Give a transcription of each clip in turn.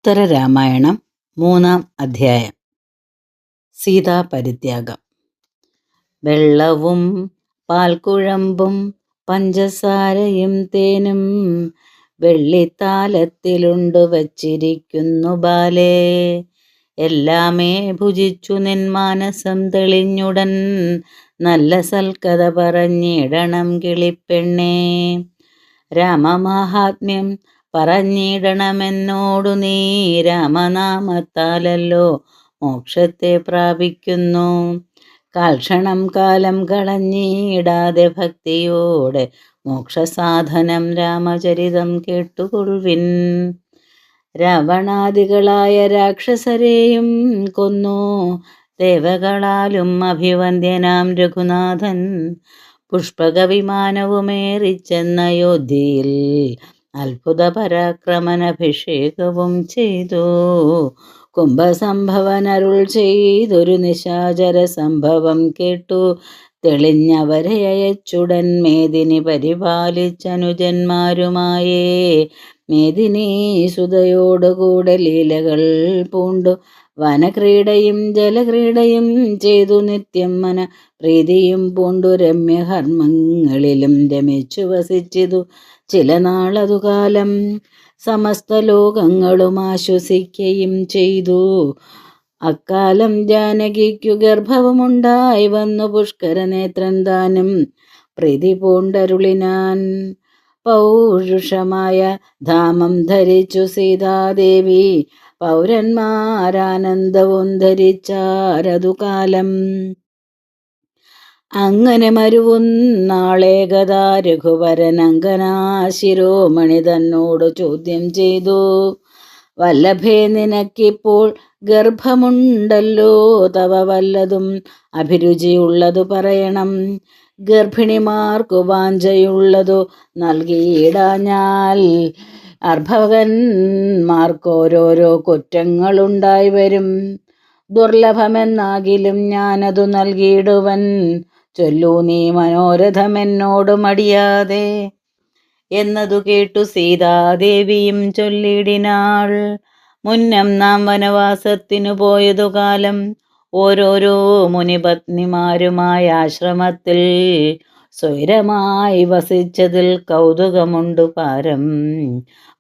ഉത്തരരാമായണം 3-ാം അധ്യായം. സീതാപരിത്യാഗം. വെള്ളവും പാൽക്കുഴമ്പും പഞ്ചസാരയും തേനും വെള്ളിത്താലത്തിലുണ്ടു വച്ചിരിക്കുന്നു ബാലേ. എല്ലാമേ ഭുജിച്ചു നിൻ മാനസം തെളിഞ്ഞുടൻ നല്ല സൽക്കഥ പറഞ്ഞിടണം കിളിപ്പെണ്ണേ. രാമമാഹാത്മ്യം പറഞ്ഞിടണമെന്നോടു നീ, രാമനാമത്താലല്ലോ മോക്ഷത്തെ പ്രാപിക്കുന്നു. കാൽക്ഷണം കാലം കളഞ്ഞിടാതെ ഭക്തിയോടെ മോക്ഷസാധനം രാമചരിതം കേട്ടുകൊള്ളുവിൻ. രാവണാദികളായ രാക്ഷസരെയും കൊന്നു ദേവകളാലും അഭിവന്ദ്യനാം രഘുനാഥൻ പുഷ്പകവിമാനവുമേറിച്ചെന്ന അയോധ്യയിൽ അത്ഭുത പരാക്രമനഭിഷേകവും ചെയ്തു. കുംഭസംഭവനരുൾ ചെയ്തൊരു നിശാചര സംഭവം കേട്ടു തെളിഞ്ഞവരെ അയച്ചുടൻ മേദിനി പരിപാലിച്ചനുജന്മാരുമായേ. മേദിനി സുതയോടുകൂടെ ലീലകൾ പൂണ്ടു വനക്രീഡയും ജലക്രീഡയും ചെയ്തു നിത്യം മന പ്രീതിയും പൂണ്ടു രമ്യഹർമ്മങ്ങളിലും രമിച്ചു വസിച്ചിതു ചില നാളതുകാലം. സമസ്ത ലോകങ്ങളും ആശ്വസിക്കുകയും ചെയ്തു. അക്കാലം ജാനകിക്കു ഗർഭവുമുണ്ടായി വന്നു പുഷ്കരനേത്രൻ താനും പ്രീതി പൂണ്ടരുളിനാൻ. പൗരുഷമായ ധാമം ധരിച്ചു സീതാദേവി പൗരന്മാരാനന്ദവും ധരിച്ചാരതുകാലം. അങ്ങനെ മരുവുന്നാളേകഥാ രഘുവരൻ അങ്കനാശിരോമണി തന്നോട് ചോദ്യം ചെയ്തു. വല്ലഭേ, നിനക്കിപ്പോൾ ഗർഭമുണ്ടല്ലോ, തവ വല്ലതും അഭിരുചിയുള്ളതു പറയണം. ഗർഭിണിമാർക്കു വാഞ്ചയുള്ളതു നൽകിയിടാഞ്ഞാൽ അർഭകന്മാർക്കോരോരോ കുറ്റങ്ങളുണ്ടായി വരും. ദുർലഭമെന്നാകിലും ഞാനതു നൽകിയിടുവൻ. ചൊല്ലൂ നീ മനോരഥമെന്നോടു മടിയാതെ. എന്നതു കേട്ടു സീതാദേവിയും ചൊല്ലിടിനാൾ. മുന്നം നാം വനവാസത്തിനു പോയതു കാലം ഓരോരോ മുനിപത്നിമാരുമായ ആശ്രമത്തിൽ സ്വൈരമായി വസിച്ചതിൽ കൗതുകമുണ്ടു പാരം.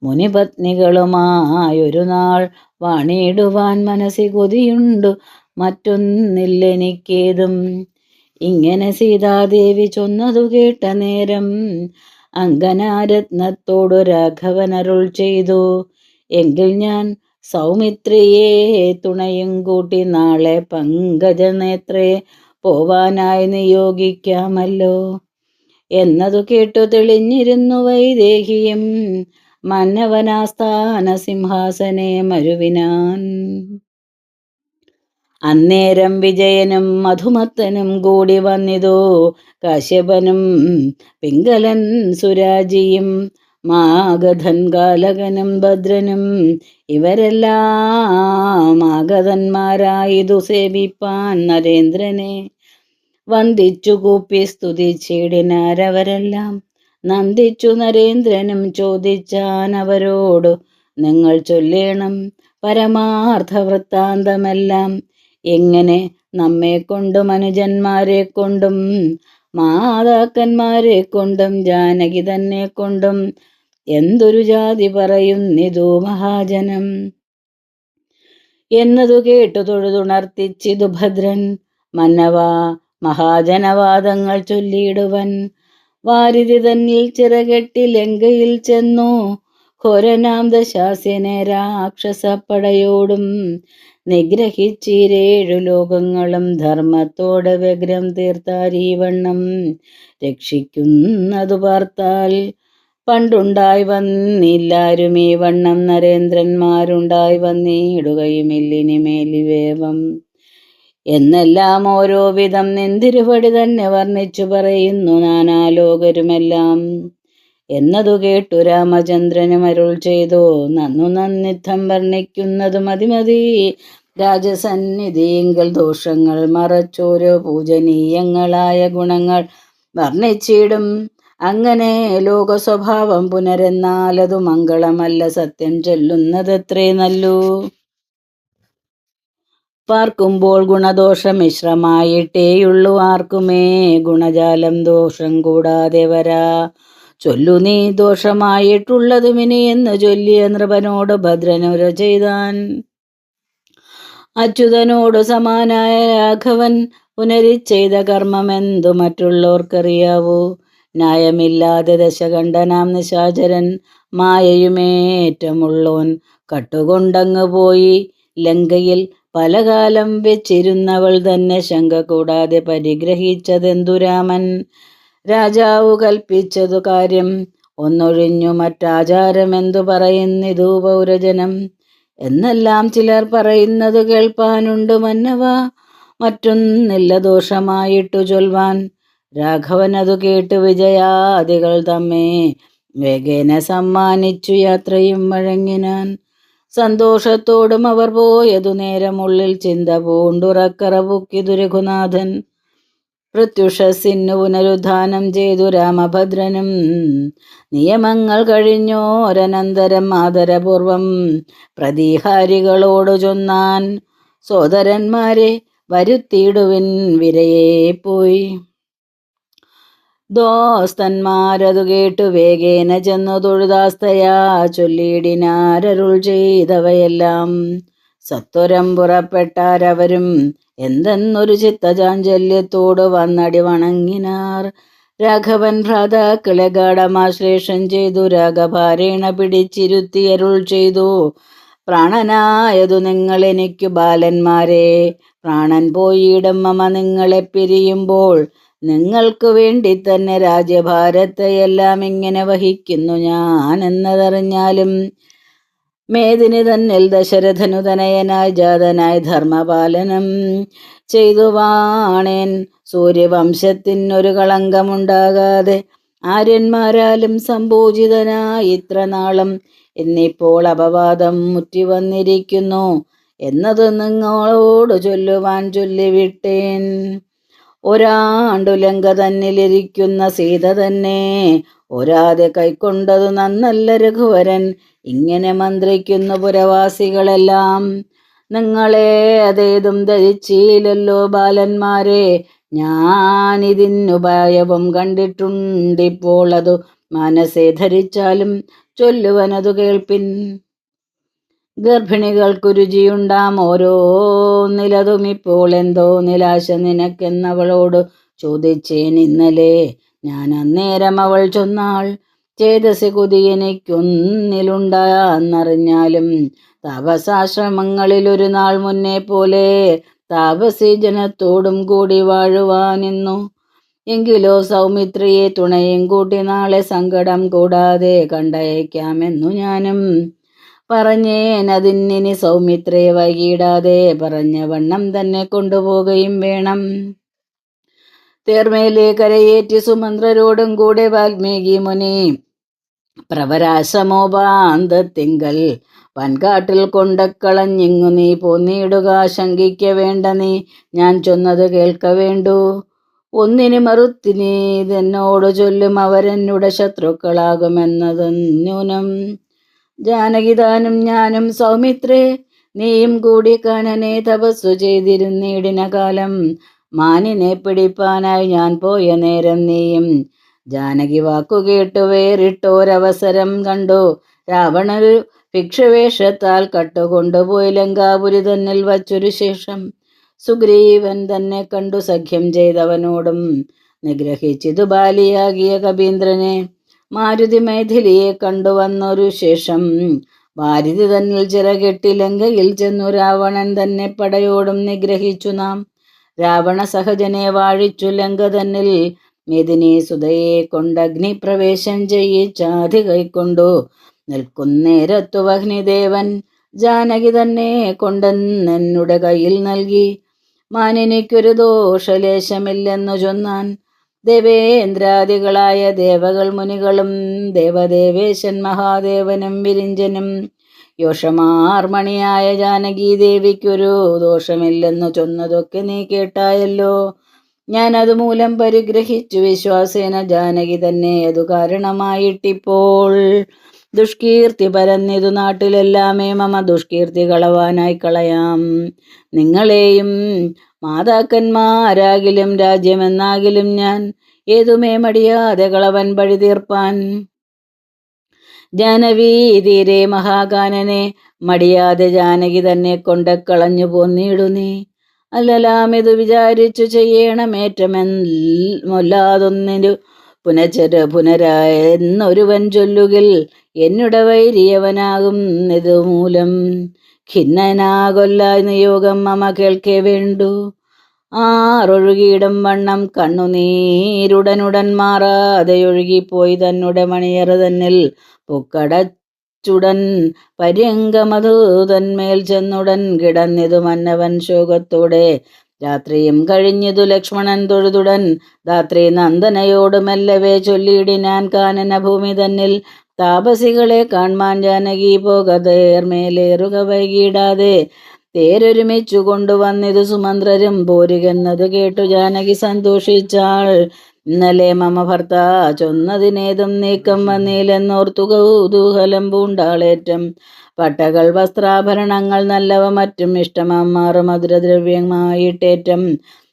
മുനിപത്നികളുമായൊരു നാൾ വാണിടുവാൻ മനസ്സി കൊതിയുണ്ടു, മറ്റൊന്നില്ലെനിക്കേതും. ഇങ്ങനെ സീതാദേവി ചൊന്നതു കേട്ട നേരം അങ്കനാരത്നത്തോടു രാഘവനരുൾ ചെയ്തു. എങ്കിൽ ഞാൻ സൗമിത്രിയെ തുണയും കൂട്ടി നാളെ പങ്കജനേത്രേ പോവാനായി നിയോഗിക്കാമല്ലോ. എന്നതു കേട്ടു തെളിഞ്ഞിരുന്നു വൈദേഹിയും മന്നവനാസ്ഥാന സിംഹാസനെ മരുവിനാൻ. അന്നേരം വിജയനും മധുമത്തനും കൂടി വന്നിതോ. കാശ്യപനും പിംഗലൻ സുരാജിയും മാഗധൻ കാലകനും ഭദ്രനും ഇവരെല്ലാം ആഗതന്മാരായിതു സേവിപ്പാൻ നരേന്ദ്രനെ. വന്ദിച്ചു കൂപ്പി സ്തുതിച്ചിടിനാരവരെല്ലാം. നന്ദിച്ചു നരേന്ദ്രനും ചോദിച്ചാൻ അവരോടു, നിങ്ങൾ ചൊല്ലേണം പരമാർത്ഥ വൃത്താന്തമെല്ലാം. എങ്ങനെ നമ്മെ കൊണ്ടും അനുജന്മാരെ കൊണ്ടും മാതാക്കന്മാരെ കൊണ്ടും ജാനകി തന്നെ കൊണ്ടും എന്തൊരു ജാതി പറയുന്നിതു മഹാജനം. എന്നതു കേട്ടു തൊഴുതുണർത്തിച്ചിതു ഭദ്രൻ. മന്നവാ, മഹാജനവാദങ്ങൾ ചൊല്ലിയിടുവൻ. വാരിധി തന്നിൽ ചിറകെട്ടി ലങ്കയിൽ ചെന്നു ഘോരനാം ദശാസ്യനെ രാക്ഷസപ്പടയോടും നിഗ്രഹിച്ചിരേഴു ലോകങ്ങളും ധർമ്മത്തോടെ വ്യഗ്രം തീർത്താരീവണ്ണം രക്ഷിക്കുന്നതു പാർത്താൽ. പണ്ടുണ്ടായി വന്നില്ലാരും ഈ വണ്ണം നരേന്ദ്രന്മാരുണ്ടായി വന്നിടുകയുമില്ലിനിമേലിവേവം എന്നെല്ലാം ഓരോ വിധം നിന്തിരുപടി തന്നെ വർണ്ണിച്ചു പറയുന്നു നാനാലോകരുമെല്ലാം. എന്നതു കേട്ടു രാമചന്ദ്രനും അരുൾ ചെയ്തു. നന്നു നന്നിത്തം വർണ്ണിക്കുന്നതു മതിമതി. രാജസന്നിധിയെങ്കിൽ ദോഷങ്ങൾ മറച്ചോരോ പൂജനീയങ്ങളായ ഗുണങ്ങൾ വർണ്ണിച്ചിടും. അങ്ങനെ ലോക സ്വഭാവം പുനരെന്നാലതു മംഗളമല്ല, സത്യം ചൊല്ലുന്നതത്രേ നല്ലു. പാർക്കുമ്പോൾ ഗുണദോഷമിശ്രമായിട്ടേയുള്ളു, ആർക്കുമേ ഗുണജാലം ദോഷം കൂടാതെ വരാ. ചൊല്ലു നീ ദോഷമായിട്ടുള്ളതുമിനി എന്ന് ചൊല്ലിയ നൃപനോട് ഭദ്രനുര ചെയ്താൻ. അച്യുതനോടു സമാനായ രാഘവൻ പുനരിച്ചെയ്ത കർമ്മമെന്തു മറ്റുള്ളവർക്കറിയാവൂ. ന്യായമില്ലാതെ ദശകണ്ഠനാം നിശാചരൻ മായയുമേറ്റമുള്ളോൻ കട്ടുകൊണ്ടങ്ങ് പോയി. ലങ്കയിൽ പലകാലം വെച്ചിരുന്നവൾ തന്നെ ശങ്ക കൂടാതെ പരിഗ്രഹിച്ചതെന്തു രാമൻ. രാജാവു കൽപ്പിച്ചതു കാര്യം ഒന്നൊഴിഞ്ഞു മറ്റാചാരമെന്തു പറയുന്നിതു പൗരജനം. എന്നെല്ലാം ചിലർ പറയുന്നതു കേൾപ്പാനുണ്ട് മന്നവ, മറ്റൊന്നില്ല ദോഷമായിട്ടു ചൊൽവാൻ. രാഘവനതു കേട്ടു വിജയാദികൾ തമ്മേ വേഗേന സമ്മാനിച്ചു യാത്രയും വഴങ്ങിനാൻ. സന്തോഷത്തോടും അവർ പോയതു നേരമുള്ളിൽ ചിന്ത പൂണ്ടുറക്കറ പൊക്കിതു രഘുനാഥൻ. പ്രത്യുഷസിന്നു പുനരുദ്ധാനം ചെയ്തു രാമഭദ്രനും. നിയമങ്ങൾ കഴിഞ്ഞോരനന്തരം ആദരപൂർവം പ്രതിഹാരികളോടു ചൊന്നാൻ. സോദരന്മാരെ വരുത്തിയിടുവിൻ വിരയെ പോയി. ദോസ്തന്മാരതു കേട്ടു വേഗേന ചെന്നു തൊഴുതാസ്തയാ ചൊല്ലിയിടിനാരരുൾ ചെയ്തവയെല്ലാം. സത്വരം പുറപ്പെട്ടാരവരും എന്തെന്നൊരു ചിത്തചാഞ്ചല്യത്തോട് വന്നടി വണങ്ങിനാർ. രാഘവൻ ഭ്രാതാക്കളെ ഗാഠമാശ്ലേഷം ചെയ്തു രാഗഭാരേണ പിടിച്ചിരുത്തിയരുൾ ചെയ്തു. പ്രാണനായതു നിങ്ങൾ എനിക്കു ബാലന്മാരെ, പ്രാണൻ പോയിടും മമ നിങ്ങളെ പിരിയുമ്പോൾ. നിങ്ങൾക്കു വേണ്ടി തന്നെ രാജ്യഭാരത്തെയെല്ലാം ഇങ്ങനെ വഹിക്കുന്നു ഞാൻ എന്നതറിഞ്ഞാലും. മേദിനി തന്നിൽ ദശരഥനു തനയനായി ജാതനായി ധർമ്മപാലനം ചെയ്തു വാണേൻ. സൂര്യവംശത്തിനൊരു കളങ്കമുണ്ടാകാതെ ആര്യന്മാരാലും സംപൂജിതനായി ഇത്ര നാളം. ഇന്നിപ്പോൾ അപവാദം മുറ്റി വന്നിരിക്കുന്നു എന്നത് നിങ്ങളോട് ചൊല്ലുവാൻ ചൊല്ലിവിട്ടേൻ. ഒരാണ്ടു ലങ്ക തന്നിലിരിക്കുന്ന സീത തന്നെ ഒരാതെ കൈക്കൊണ്ടതു നന്നല്ല രഘുവരൻ. ഇങ്ങനെ മന്ത്രിക്കുന്നു പുരവാസികളെല്ലാം. നിങ്ങളെ അതേതും ധരിച്ചില്ലല്ലോ ബാലന്മാരെ, ഞാനിതിനുപായവും കണ്ടിട്ടുണ്ടിപ്പോൾ. അതു മനസ്സെ ധരിച്ചാലും ചൊല്ലുവനതു കേൾപ്പിൻ. ഗർഭിണികൾക്കു രുചിയുണ്ടാം ഓരോന്നിലതും ഇപ്പോൾ എന്തോ നിലാശ നിനക്കെന്നവളോട് ചോദിച്ചേൻ ഇന്നലെ ഞാൻ. അന്നേരം അവൾ ചൊന്നാൾ, ചേതസി കൊതി എനിക്കൊന്നിലുണ്ടെന്നറിഞ്ഞാലും താപസാശ്രമങ്ങളിൽ ഒരു നാൾ മുന്നേ പോലെ താപസി ജനത്തോടും കൂടി വാഴുവാനിന്നു. എങ്കിലോ സൗമിത്രിയെ തുണയും കൂട്ടി നാളെ സങ്കടം കൂടാതെ കണ്ടയക്കാമെന്നു ഞാനും പറഞ്ഞേനതിന്നിനി. സൗമിത്രയെ വൈകിടാതെ പറഞ്ഞ വണ്ണം തന്നെ കൊണ്ടുപോകുകയും വേണം. തേർമേലെ കരയേറ്റി സുമന്ത്രരോടും കൂടെ വാൽമീകി മുനി പ്രവരാശമോപാന്തത്തിങ്കൽ വൻകാട്ടിൽ കൊണ്ടക്കളഞ്ഞിങ്ങു നീ പോന്നിടുക. ശങ്കിക്ക വേണ്ട നീ, ഞാൻ ചൊന്നത് കേൾക്ക വേണ്ടു. ഒന്നിനു മറുത്തിനി ഇതെന്നോട് ചൊല്ലും അവരെന്നുടെ ശത്രുക്കളാകുമെന്നത് ന്യൂനം. ജാനകിതാനും ഞാനും സൗമിത്രേ നീയും കൂടി കാനനെ തപസ്സു ചെയ്തിരുന്നിടിന കാലം. മാനിനെ പിടിപ്പാനായി ഞാൻ പോയ നേരം നീയും ജാനകി വാക്കുകേട്ടു വേറിട്ടോരവസരം കണ്ടു. രാവണൊരു ഭിക്ഷവേഷത്താൽ കട്ടുകൊണ്ടുപോയി ലങ്കാപുരി തന്നിൽ വച്ചൊരു ശേഷം സുഗ്രീവൻ തന്നെ കണ്ടു സഖ്യം ചെയ്തവനോടും നിഗ്രഹിച്ചിതു ബാലിയാകിയ കപീന്ദ്രനെ. മാരുതി മൈഥിലിയെ കണ്ടുവന്നൊരു ശേഷം വാരിധി തന്നിൽ ചിറകെട്ടി ലങ്കയിൽ ചെന്നു രാവണൻ തന്നെ പടയോടും നിഗ്രഹിച്ചു നാം. രാവണ സഹജനെ വാഴിച്ചു ലങ്ക തന്നിൽ മേദിനി സുതയെ കൊണ്ടഗ്നിപ്രവേശം ചെയ്യിച്ചാധി കൈക്കൊണ്ടു നിൽക്കുന്നേരത്തു വഹ്നിദേവൻ ജാനകി തന്നെ കൊണ്ടെന്നുടെ കയ്യിൽ നൽകി. മാനിനിക്കൊരു ദോഷലേശമില്ലെന്നു ചൊന്നാൻ. ദേവേന്ദ്രാദികളായ ദേവകൾ മുനികളും ദേവദേവേശൻ മഹാദേവനും വിരിഞ്ചനും യോഷമാർമണിയായ ജാനകി ദേവിക്കൊരു ദോഷമില്ലെന്നു ചൊന്നതൊക്കെ നീ കേട്ടായല്ലോ. ഞാൻ അതുമൂലം പരിഗ്രഹിച്ചു വിശ്വാസേന ജാനകി തന്നെ അതു കാരണമായിട്ടിപ്പോൾ ദുഷ്കീർത്തി പരന്നിതു നാട്ടിലെല്ലാമേ മമ ദുഷ്കീർത്തി കളവാനായി കളയാം. നിങ്ങളെയും മാതാക്കന്മാരാകിലും രാജ്യമെന്നാകിലും ഞാൻ ഏതുമേ മടിയാതെ കളവൻ പഴി തീർപ്പാൻ. ജാനവീ തീരെ മഹാകാനനെ മടിയാതെ ജാനകി തന്നെ കൊണ്ടക്കളഞ്ഞു പോന്നിടു നീ. അല്ലലാമിതു വിചാരിച്ചു ചെയ്യണമേറ്റമൊല്ലാതൊന്നിനു പുനരായെന്നൊരുവൻ ചൊല്ലുകിൽ എന്നുടെ വൈരിയവനാകും ഇതുമൂലം ഖിന്നനാകൊല്ല നിയോഗം മമ കേൾക്കേ വേണ്ടു. ആറൊഴുകിയിടും വണ്ണം കണ്ണുനീരുടനുടൻ മാറാതെയൊഴുകിപ്പോയി തന്നുടെ മണിയറ തന്നിൽ പൊക്കടച്ചുടൻ പര്യങ്കമതു തന്മേൽ ചെന്നുടൻ കിടന്നിതു മന്നവൻ ശോകത്തോടെ. രാത്രിയും കഴിഞ്ഞിതു ലക്ഷ്മണൻ തൊഴുതുടൻ ധാത്രി നന്ദനയോട് മെല്ലവേ ചൊല്ലിയിടിനാൻ കാനന ഭൂമി തന്നിൽ താപസികളെ കാൺമാൻ ജാനകി പോകതേർമേലേറുക വൈകിടാതെ. തേരൊരുമിച്ചു കൊണ്ടുവന്നിതു സുമന്ത്രരും പോരുകെന്നതു കേട്ടു ജാനകി സന്തോഷിച്ചാൾ. ഇന്നലെ മമ ഭർത്ത ചൊന്നതിനേതും നീക്കം വന്നില്ലെന്നോർത്തു കൗതൂഹലം പൂണ്ടാളേറ്റം. പട്ടകൾ വസ്ത്രാഭരണങ്ങൾ നല്ലവ മറ്റും ഇഷ്ടമാറു മധുരദ്രവ്യമായിട്ടേറ്റം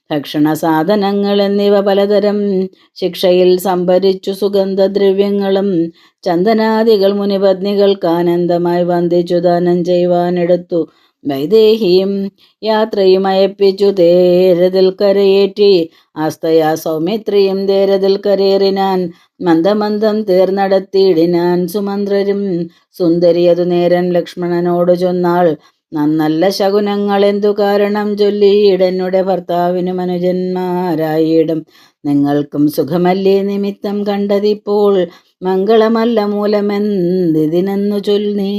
ഭക്ഷണ സാധനങ്ങൾ എന്നിവ പലതരം ശിക്ഷയിൽ സംഭരിച്ചു സുഗന്ധദ്രവ്യങ്ങളും ചന്ദനാദികൾ മുനിപത്നികൾക്ക് ആനന്ദമായി വന്ദിച്ചു ദാനം ചെയ്യുവാനെടുത്തു. വൈദേഹിയും യാത്രയും അയപ്പിച്ചു തേരതിൽ കരയേറ്റി. ആസ്തയാ സൗമിത്രിയും തേരതിൽ കരേറിനാൻ. മന്ദമന്ദം തേർന്നടത്തിയിടിനാൻ സുമന്ത്രരും. സുന്ദരി അതു നേരം ലക്ഷ്മണനോട് ചൊന്നാൾ, നന്നല്ല ശകുനങ്ങൾ എന്തു കാരണം ചൊല്ലിയിടെന്നുടെ ഭർത്താവിനു മനുജന്മാരായിടും. നിങ്ങൾക്കും സുഖമല്ലേ നിമിത്തം കണ്ടതിപ്പോൾ മംഗളമല്ല മൂലമെന്തിനെന്നു ചൊല്ലി.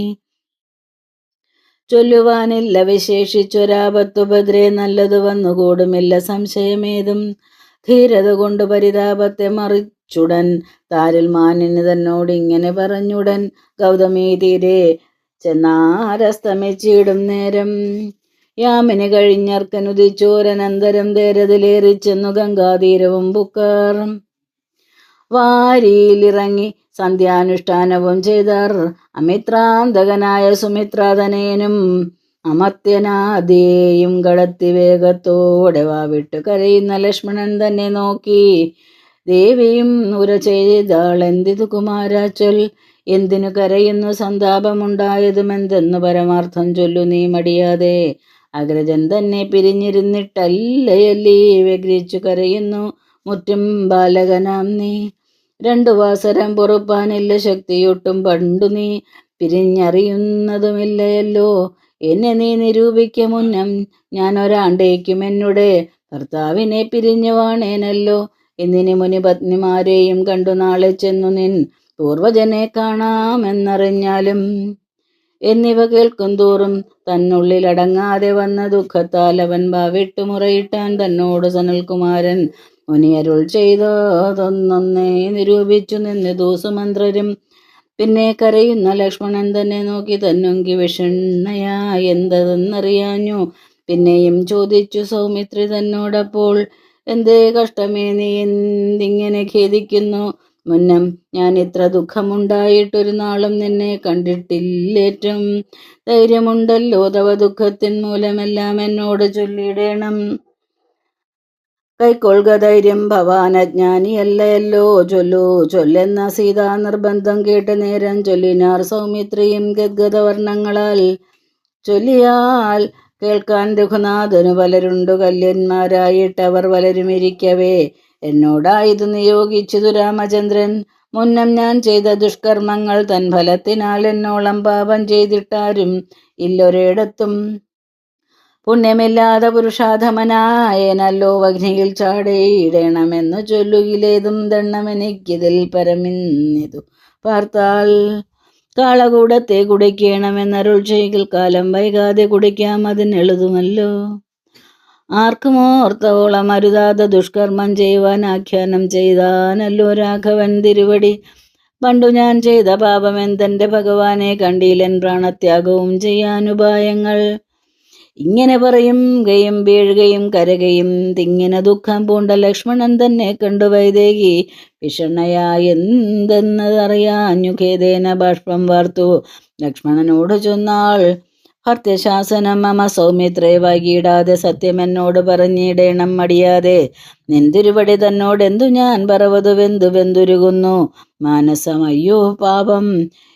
ചൊല്ലുവാനില്ല വിശേഷിച്ചൊരാപത്തുഭദ്രേ നല്ലതു വന്നുകൂടുമില്ല സംശയമേതും. ധീരത കൊണ്ട് പരിതാപത്തെ മറിച്ചുടൻ താരിൽ മാനിന് തന്നോടിങ്ങനെ പറഞ്ഞുടൻ. ഗൗതമീ തീരെ ചെന്നാരസ്തമിച്ചിടും നേരം യാമിനി കഴിഞ്ഞർക്കനുദിച്ചോരനന്തരം തേരതിലേറിച്ചെന്നു ഗംഗാതീരവും ബുക്കാർ. വാരിയിലിറങ്ങി സന്ധ്യാനുഷ്ഠാനവും ചെയ്താർ. അമിത്രാന്തകനായ സുമിത്രാതനയനും അമർത്യനാദിയെയും കടത്തി വേഗത്തോടെ വാവിട്ട് കരയുന്ന ലക്ഷ്മണൻ തന്നെ നോക്കി. ദേവിയും ഉര ചെയ്താൾ, എന്തിതു കുമാരാ ചൊൽ, എന്തിനു കരയുന്നു, സന്താപമുണ്ടായതുമെന്തെന്നു പരമാർത്ഥം ചൊല്ലു നീ മടിയാതെ. അഗ്രജൻ തന്നെ പിരിഞ്ഞിരുന്നിട്ടല്ലയല്ലീ വ്യഗ്രിച്ചു കരയുന്നു മുറ്റും ബാലകനാം നീ. 2 വാസരം പൊറുപ്പാനില്ല ശക്തിയൊട്ടും പണ്ടു നീ പിരിഞ്ഞറിയുന്നതുമില്ലയല്ലോ. എന്നെ നീ നിരൂപിക്ക മുന്നം ഞാൻ ഒരാണ്ടേക്കും എന്നുടെ ഭർത്താവിനെ പിരിഞ്ഞു വാണേനല്ലോ. എന്നിനി മുനിപത്നിമാരെയും കണ്ടു നാളെ ചെന്നു നിൻ പൂർവജനെ കാണാമെന്നറിഞ്ഞാലും. എന്നിവ കേൾക്കും തോറും തന്നുള്ളിലടങ്ങാതെ വന്ന ദുഃഖത്താൽ അവൻ വാവിട്ടു മുറയിട്ടാൻ തന്നോട് സനൽകുമാരൻ മുനിയരുൾ ചെയ്തൊന്നൊന്നേ നിരൂപിച്ചു നിന്നിതു സുമന്ത്രരും. പിന്നെ കരയുന്ന ലക്ഷ്മണൻ തന്നെ നോക്കി തന്നൊങ്കി വിഷണ്ണയായി എന്തെന്നറിയാഞ്ഞു. പിന്നെയും ചോദിച്ചു സൗമിത്രി തന്നോടപ്പോൾ, എന്തേ കഷ്ടമേ, നീ എന്തിങ്ങനെ ഖേദിക്കുന്നു? മുന്നം ഞാൻ ഇത്ര ദുഃഖമുണ്ടായിട്ടൊരു നാളും നിന്നെ കണ്ടിട്ടില്ലേറ്റം ധൈര്യമുണ്ടല്ലോ തവ ദുഃഖത്തിൻ മൂലമെല്ലാം എന്നോട് ചൊല്ലിയിടേണം. കൈക്കൊള്ളുക ധൈര്യം, ഭവാൻ അജ്ഞാനിയല്ലയല്ലോ. ചൊല്ലു ചൊല്ലെന്ന സീതാ നിർബന്ധം കേട്ട് നേരം ചൊല്ലിനാർ സൗമിത്രിയും ഗദ്ഗദവർണ്ണങ്ങളാൽ. ചൊല്ലിയാൽ കേൾക്കാൻ രഘുനാഥനു പലരുണ്ടു കല്യന്മാരായിട്ടവർ പലരുമിരിക്കവേ. എന്നോടായിതു നിയോഗിച്ചതു രാമചന്ദ്രൻ. മുന്നം ഞാൻ ചെയ്ത ദുഷ്കർമ്മങ്ങൾ തൻ ഫലത്തിനാൽ എന്നോളം പാപം ചെയ്തിട്ടാരും ഇല്ലൊരിടത്തും. പുണ്യമില്ലാതെ പുരുഷാധമനായനല്ലോ അഗ്നിയിൽ ചാടയിടണമെന്നു ചൊല്ലുകിലേതും ദണ്ണമെനിക്കിതിൽ പരമിന്നിതു പാർത്താൽ. കാളകൂടത്തെ കുടിക്കണമെന്നരുൾ ചെയ്യിൽ കാലം വൈകാതെ കുടിക്കാം, അതിനെളുതുമല്ലോ. ആർക്കും ഓർത്തോളം അരുതാതെ ദുഷ്കർമ്മം ചെയ്യുവാൻ ആഖ്യാനം ചെയ്താനല്ലോ രാഘവൻ തിരുവടി. പണ്ടു ഞാൻ ചെയ്ത പാപം എന്തെന്റെ ഭഗവാനെ കണ്ടീലൻ പ്രാണത്യാഗവും ചെയ്യാനുപായങ്ങൾ. ഇങ്ങനെ പറയുകയും വീഴുകയും കരകയും തിങ്ങിന ദുഃഖം പൂണ്ട ലക്ഷ്മണൻ തന്നെ കണ്ടു വൈദേഹി ഭീഷണയായി എന്തെന്നതറിയാഞ്ഞു ഖേദേന ബാഷ്പം വാർത്തു ലക്ഷ്മണനോട് ചൊന്നാൾ, ഭർത്യശാസനം മമ സൗമിത്രേ വൈകിടാതെ സത്യമെന്നോട് പറഞ്ഞിടേണം മടിയാതെ. നിന്തിരുവടി തന്നോടെന്തു ഞാൻ വെന്തുരുകുന്നു മാനസം. അയ്യോ പാപം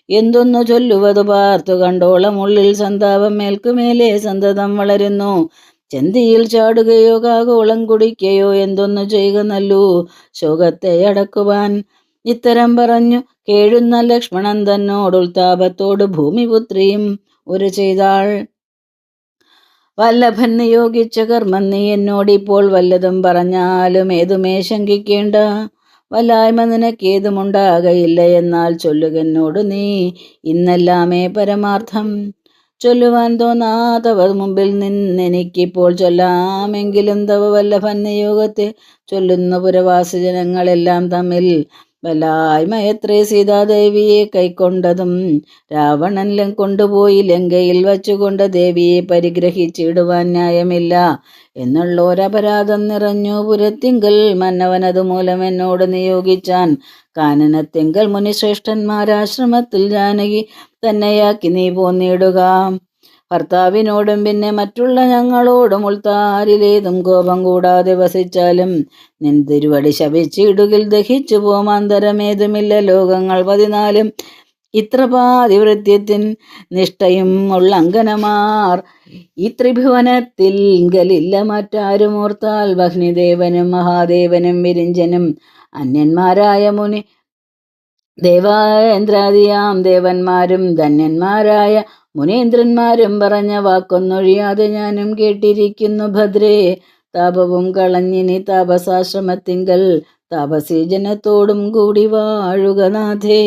എന്തൊന്നു ചൊല്ലുവതു പാർത്തു കണ്ടോളം ഉള്ളിൽ സന്താപം മേൽക്കുമേലെ സന്തതം വളരുന്നു. ചെന്തിയിൽ ചാടുകയോ കാകോളം കുടിക്കയോ എന്തൊന്നു ചെയ്യുക നല്ലു ശോകത്തെ അടക്കുവാൻ. ഇത്തരം പറഞ്ഞു കേഴുന്ന ലക്ഷ്മണൻ തന്നോടുൾത്താപത്തോട് ഭൂമിപുത്രിയും ഒരു ചെയ്താൾ, വല്ലഭൻ നിയോഗിച്ച കർമ്മം നീ എന്നോടിപ്പോൾ വല്ലതും പറഞ്ഞാലും ഏതുമേ ശങ്കിക്കേണ്ട. വല്ലായ്മ നിനക്കേതുമുണ്ടാകയില്ല എന്നാൽ ചൊല്ലുകെന്നോട് നീ ഇന്നെല്ലാമേ പരമാർത്ഥം. ചൊല്ലുവാൻ തോന്നാത്തവ മുമ്പിൽ നിന്നെനിക്കിപ്പോൾ ചൊല്ലാമെങ്കിലും തവ വല്ലഭൻ നിയോഗത്തെ ചൊല്ലുന്ന പുരവാസി ജനങ്ങളെല്ലാം തമ്മിൽ വല്ലായ്മ എത്രേ സീതാദേവിയെ കൈക്കൊണ്ടതും രാവണൻ കൊണ്ടുപോയി ലങ്കയിൽ വച്ചുകൊണ്ട് ദേവിയെ പരിഗ്രഹിച്ചിടുവാൻ ന്യായമില്ല എന്നുള്ളൊരപരാധം നിറഞ്ഞു പുരത്തിങ്കൽ. മന്നവനതു മൂലം എന്നോട് നിയോഗിച്ചാൻ കാനനത്തിങ്കൽ മുനിശ്രേഷ്ഠന്മാരാശ്രമത്തിൽ ജാനകി തന്നെയാക്കി നീ പോന്നിടുക. ഭർത്താവിനോടും പിന്നെ മറ്റുള്ള ഞങ്ങളോടും ഉൾത്താരിലേതും കോപം കൂടാതെ വസിച്ചാലും നിൻ തിരുവടി ശപിച്ചിടുകിൽ ദഹിച്ചു പോമാന്തരമേതുമില്ല. ലോകങ്ങൾ 14 ഇത്ര പാതിവൃത്യത്തിൻ നിഷ്ഠയും ഉള്ളങ്കനമാർ ഈ ത്രിഭുവനത്തിൽങ്കലില്ല മറ്റാരും ഓർത്താൽ. വഹ്നിദേവനും മഹാദേവനും വിരിഞ്ചനും അന്യന്മാരായ മുനി ദേവേന്ദ്രാദിയാം ദേവന്മാരും ധന്യന്മാരായ മുനീന്ദ്രന്മാരും പറഞ്ഞ വാക്കൊന്നൊഴിയാതെ ഞാനും കേട്ടിരിക്കുന്നു ഭദ്രേ. താപവും കളഞ്ഞിനി താപസാശ്രമത്തിങ്കൽ താപസീജനത്തോടും കൂടി വാഴുക നാഥേ.